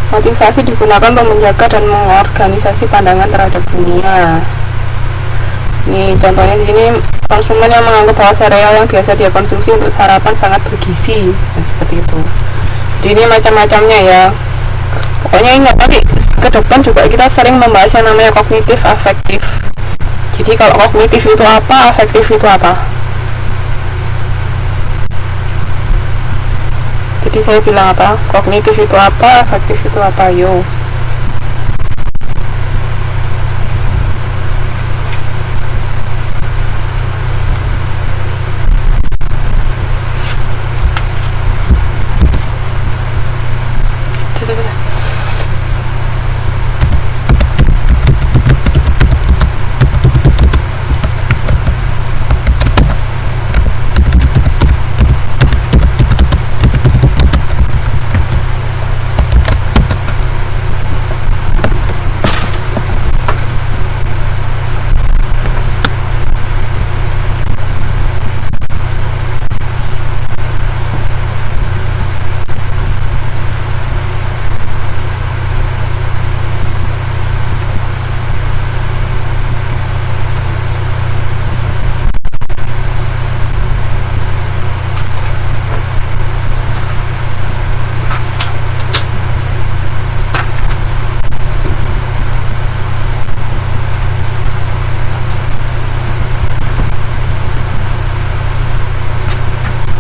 Motivasi digunakan untuk menjaga dan mengorganisasi pandangan terhadap dunia. Nih contohnya di sini, konsumen yang menganggap bahwa sereal yang biasa dia konsumsi untuk sarapan sangat bergizi, nah, seperti itu. Jadi ini macam-macamnya ya. Pokoknya ingat nanti ke depan juga kita sering membahas yang namanya kognitif afektif. Jadi kalau kognitif itu apa, afektif itu apa? Jadi saya bilang apa? Kognitif itu apa, afektif itu apa? Yo.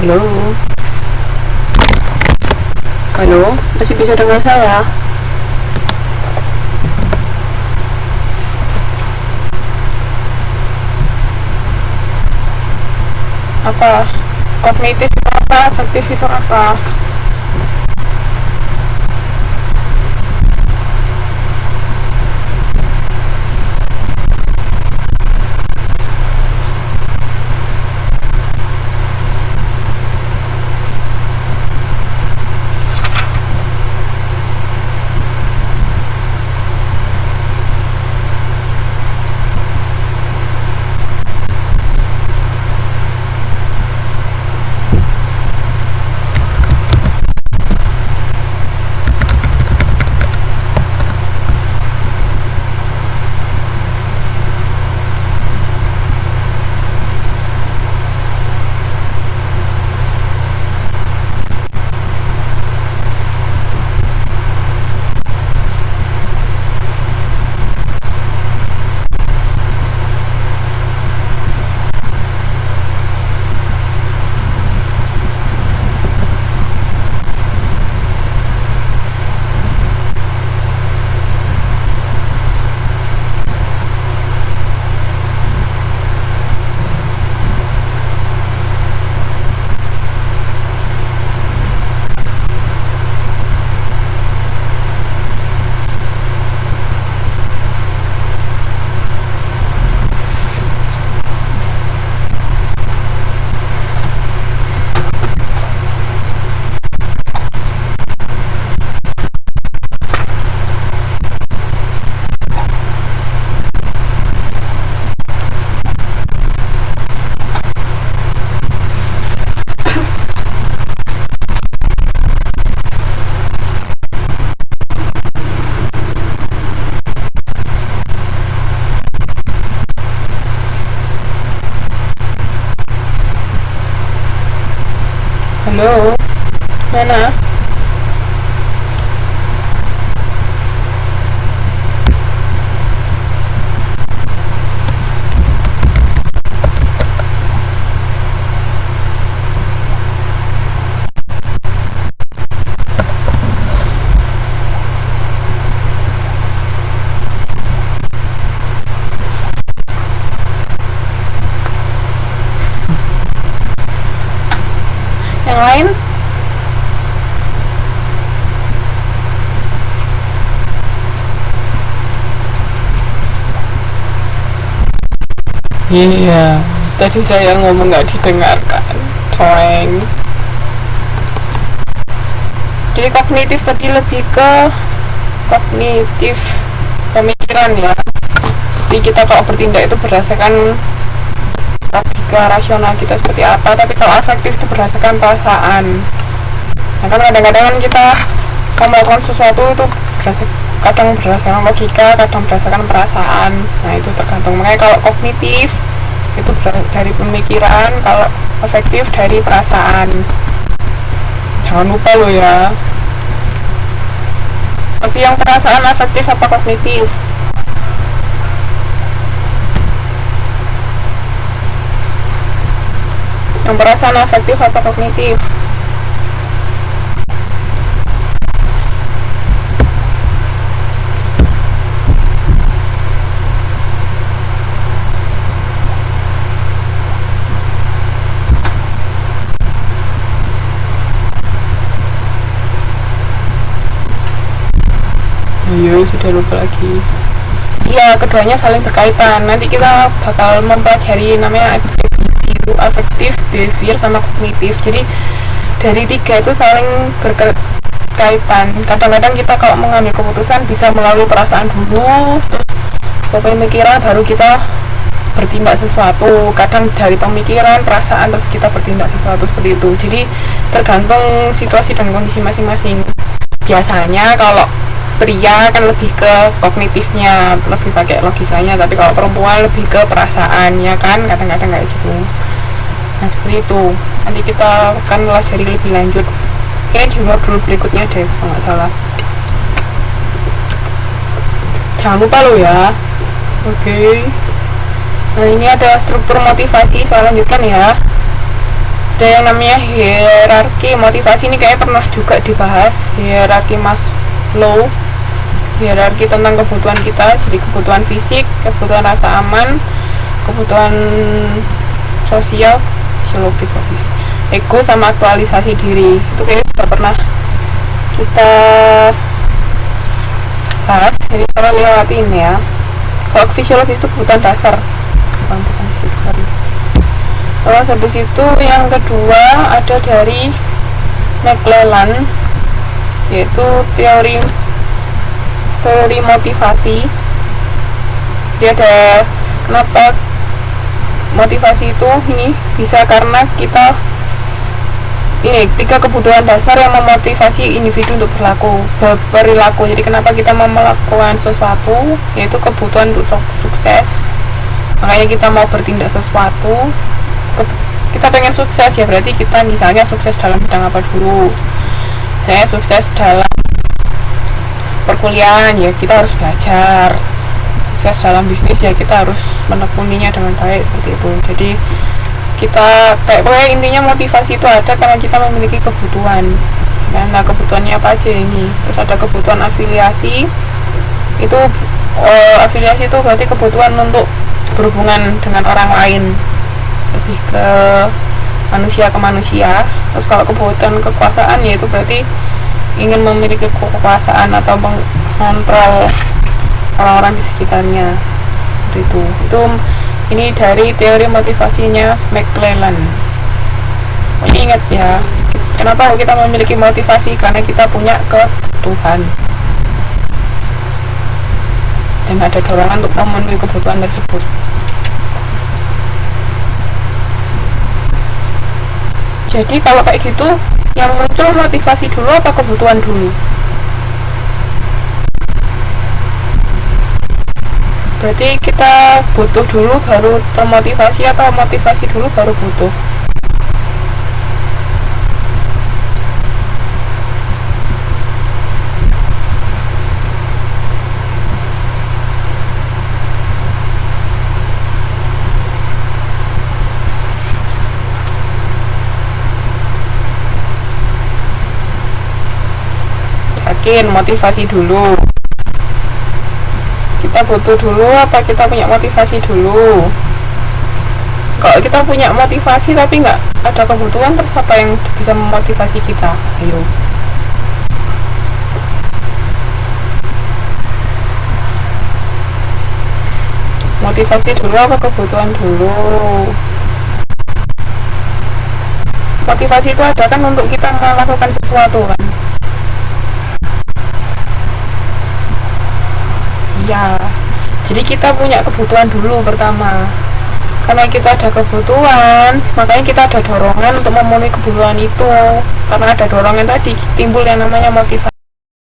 Halo? Halo? Masih bisa dengar saya? Apa? Kognitif itu apa? Afektif itu apa? Halo? Mana? Yang lain? Iya, tadi saya ngomong nggak didengarkan. Toeng. Jadi kognitif tadi lebih ke kognitif pemikiran ya. Jadi kita kalau bertindak itu berdasarkan logika rasional kita seperti apa, tapi kalau afektif itu berdasarkan perasaan. Nah kan kadang-kadang kita kamu melakukan sesuatu itu kadang berdasarkan logika, kadang berdasarkan perasaan. Nah itu tergantung. Makanya kalau kognitif itu dari pemikiran, kalau afektif dari perasaan. Jangan lupa lo ya. Tapi yang perasaan afektif apa kognitif? Yang perasaan afektif apa kognitif? Iya, sudah lupa lagi. Iya, keduanya saling berkaitan. Nanti kita bakal mempelajari namanya ABC itu afektif, behavior, sama kognitif. Jadi dari tiga itu saling berkaitan. Kadang-kadang kita kalau mengambil keputusan bisa melalui perasaan dulu, terus pemikiran, baru kita bertindak sesuatu. Kadang dari pemikiran, perasaan, terus kita bertindak sesuatu seperti itu. Jadi tergantung situasi dan kondisi masing-masing. Biasanya kalau pria kan lebih ke kognitifnya, lebih pakai logikanya, tapi kalau perempuan lebih ke perasaannya kan, kadang-kadang kayak gitu. Nah seperti itu, nanti kita akan pelajari lebih lanjut di modul berikutnya deh kalau nggak salah. Jangan lupa lo ya. Oke. Nah ini ada struktur motivasi, saya lanjutkan ya. Ada yang namanya hierarki motivasi, ini kayaknya pernah juga dibahas, hierarki Maslow. Hierarki tentang kebutuhan kita, jadi kebutuhan fisik, kebutuhan rasa aman, kebutuhan sosial, psikologis, ego, sama aktualisasi diri. Itu kayaknya sudah pernah kita bahas, jadi kalau lewatin ya. Kalau fisiologis itu kebutuhan dasar, bukan fisik, sorry. Terus habis itu yang kedua ada dari McClellan, yaitu teori motivasi. Dia ada kenapa motivasi itu ini bisa karena kita ini tiga kebutuhan dasar yang memotivasi individu untuk berperilaku. Jadi kenapa kita mau melakukan sesuatu, yaitu kebutuhan untuk sukses. Makanya kita mau bertindak sesuatu, kita pengen sukses ya, berarti kita misalnya sukses dalam bidang apa dulu. Saya sukses dalam perkuliahan, ya kita harus belajar. Sukses dalam bisnis, ya kita harus menekuninya dengan baik, seperti itu. Jadi kita pokoknya intinya motivasi itu ada karena kita memiliki kebutuhan. Nah kebutuhannya apa aja ini? Terus ada kebutuhan afiliasi. Itu afiliasi itu berarti kebutuhan untuk berhubungan dengan orang lain, lebih ke manusia ke manusia. Terus kalau kebutuhan kekuasaan, yaitu berarti ingin memiliki kekuasaan atau mengontrol orang-orang di sekitarnya. Itu ini dari teori motivasinya McClellan. Pokoknya ingat ya, kenapa kita memiliki motivasi? Karena kita punya kebutuhan dan ada dorongan untuk memenuhi kebutuhan tersebut. Jadi kalau kayak gitu, yang muncul motivasi dulu atau kebutuhan dulu? Berarti kita butuh dulu baru termotivasi, atau motivasi dulu baru butuh? Yakin motivasi dulu? Kita butuh dulu apa kita punya motivasi dulu? Kalau kita punya motivasi tapi nggak ada kebutuhan, terus apa yang bisa memotivasi kita? Ayo. Motivasi dulu apa kebutuhan dulu? Motivasi itu ada kan untuk kita melakukan sesuatu kan? Ya, jadi kita punya kebutuhan dulu pertama. Karena kita ada kebutuhan, makanya kita ada dorongan untuk memenuhi kebutuhan itu. Karena ada dorongan tadi, timbul yang namanya motivasi.